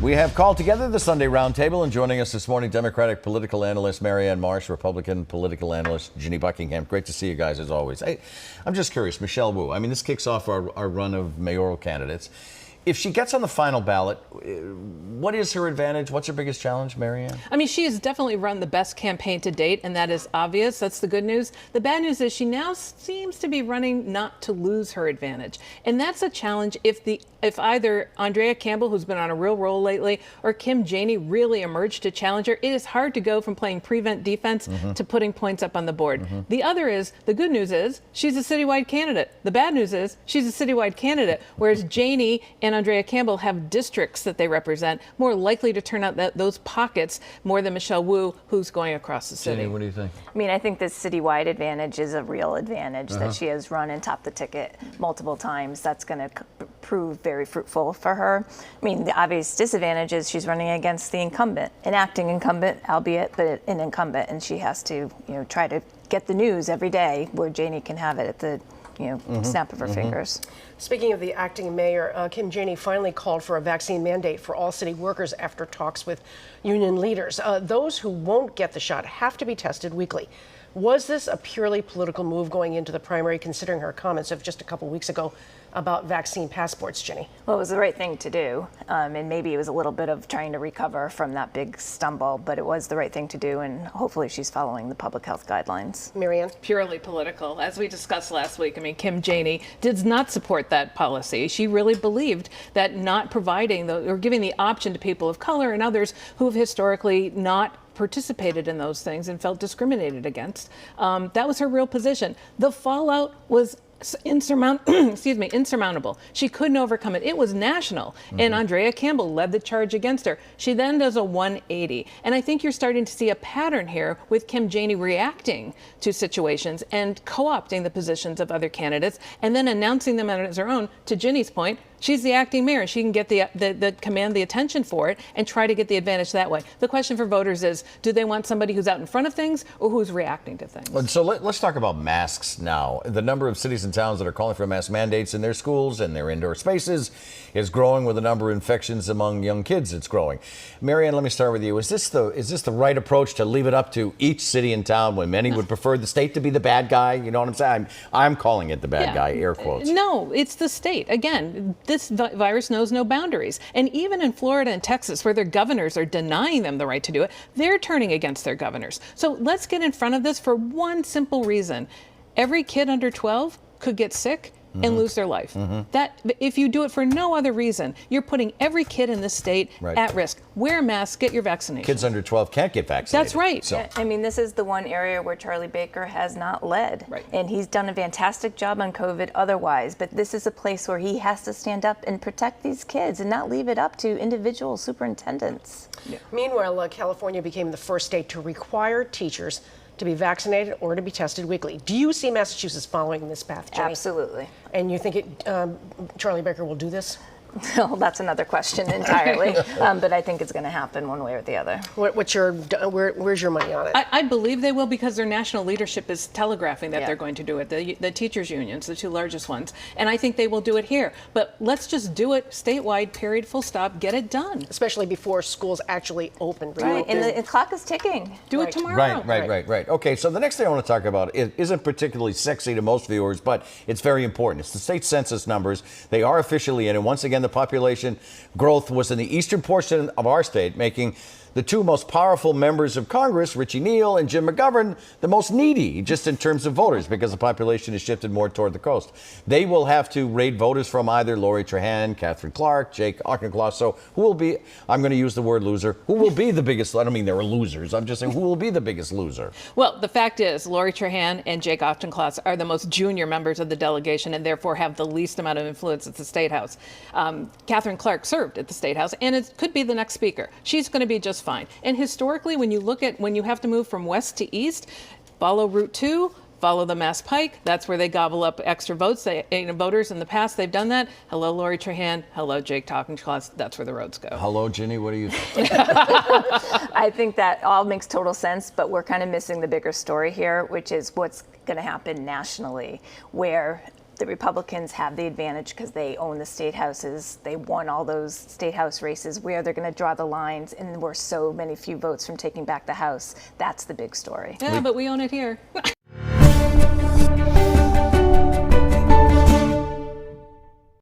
We have called together the Sunday Roundtable, and joining us this morning, Democratic political analyst Marianne Marsh, Republican political analyst Ginny Buckingham. Great to see you guys, as always. I'm just curious, Michelle Wu, I mean, this kicks off our run of mayoral candidates. If she gets on the final ballot, what is her advantage? What's her biggest challenge, Marianne? I mean, she has definitely run the best campaign to date, and that is obvious. That's the good news. The bad news is she now seems to be running not to lose her advantage. And that's a challenge if either Andrea Campbell, who's been on a real roll lately, or Kim Janey really emerge to challenge her. It is hard to go from playing prevent defense to putting points up on the board. The other is, the good news is, she's a citywide candidate. The bad news is, she's a citywide candidate, whereas Janey and Andrea Campbell have districts that they represent, more likely to turn out those pockets more than Michelle Wu, who's going across the city. Ginny, what do you think? I mean, I think this citywide advantage is a real advantage that she has run and topped the ticket multiple times. That's going to prove very fruitful for her. I mean, the obvious disadvantage is she's running against the incumbent, an acting incumbent, albeit, but an incumbent, and she has to, try to get the news every day where Janey can have it at the snap of her fingers. Speaking of the acting mayor, Kim Janey finally called for a vaccine mandate for all city workers after talks with union leaders. Those who won't get the shot have to be tested weekly. Was this a purely political move going into the primary, considering her comments of just a couple weeks ago about vaccine passports, Ginny? Well, it was the right thing to do, and maybe it was a little bit of trying to recover from that big stumble, but it was the right thing to do, and hopefully she's following the public health guidelines. Marianne? Purely political. As we discussed last week, I mean, Kim Janey did not support that policy. She really believed that not providing or giving the option to people of color and others who have historically not participated in those things and felt discriminated against. That was her real position. The fallout was insurmountable. She couldn't overcome it. It was national, and Andrea Campbell led the charge against her. She then does a 180, and I think you're starting to see a pattern here with Kim Janey reacting to situations and co-opting the positions of other candidates and then announcing them as her own. To Ginny's point, she's the acting mayor. She can get the command the attention for it and try to get the advantage that way. The question for voters is, do they want somebody who's out in front of things or who's reacting to things? So let's talk about masks now. The number of cities and towns that are calling for mask mandates in their schools and their indoor spaces is growing, with the number of infections among young kids. It's growing. Marianne, let me start with you. Is this the right approach, to leave it up to each city and town when many would prefer the state to be the bad guy? You know what I'm saying? I'm calling it the bad guy, air quotes. No, it's the state. Again, this virus knows no boundaries. And even in Florida and Texas, where their governors are denying them the right to do it, they're turning against their governors. So let's get in front of this for one simple reason. Every kid under 12 could get sick and lose their life. That, if you do it for no other reason, you're putting every kid in this state at risk. Wear a mask, get your vaccination. Kids under 12 can't get vaccinated. That's right. So. I mean, this is the one area where Charlie Baker has not led. Right. And he's done a fantastic job on COVID otherwise, but this is a place where he has to stand up and protect these kids and not leave it up to individual superintendents. Yeah. Meanwhile, California became the first state to require teachers to be vaccinated or to be tested weekly. Do you see Massachusetts following this path, Ginny? Absolutely. And you think Charlie Baker will do this? Well, that's another question entirely, but I think it's going to happen one way or the other. Where's your money on it? I believe they will, because their national leadership is telegraphing that they're going to do it, the teachers' unions, the two largest ones, and I think they will do it here. But let's just do it statewide, period, full stop, get it done. Especially before schools actually open. Right, and the clock is ticking. Do it tomorrow. Right. Okay, so the next thing I want to talk about isn't particularly sexy to most viewers, but it's very important. It's the state census numbers. They are officially in, and once again, the population growth was in the eastern portion of our state, making the two most powerful members of Congress, Richie Neal and Jim McGovern, the most needy, just in terms of voters, because the population has shifted more toward the coast. They will have to raid voters from either Lori Trahan, Catherine Clark, Jake Auchincloss. So who will be, I'm going to use the word loser, who will be the biggest, I don't mean they're losers, I'm just saying who will be the biggest loser? Well, the fact is, Lori Trahan and Jake Auchincloss are the most junior members of the delegation and therefore have the least amount of influence at the State House. Catherine Clark served at the State House, and it could be the next speaker. She's going to be just fine. And historically, when you have to move from west to east, follow Route 2, follow the Mass Pike. That's where they gobble up extra votes. Voters in the past, they've done that. Hello, Lori Trahan. Hello, Jake Auchincloss. That's where the roads go. Hello, Ginny. What do you think? I think that all makes total sense, but we're kind of missing the bigger story here, which is what's going to happen nationally, where the Republicans have the advantage because they own the state houses. They won all those state house races. Where they're going to draw the lines, and we're so many few votes from taking back the House. That's the big story. Yeah, but we own it here.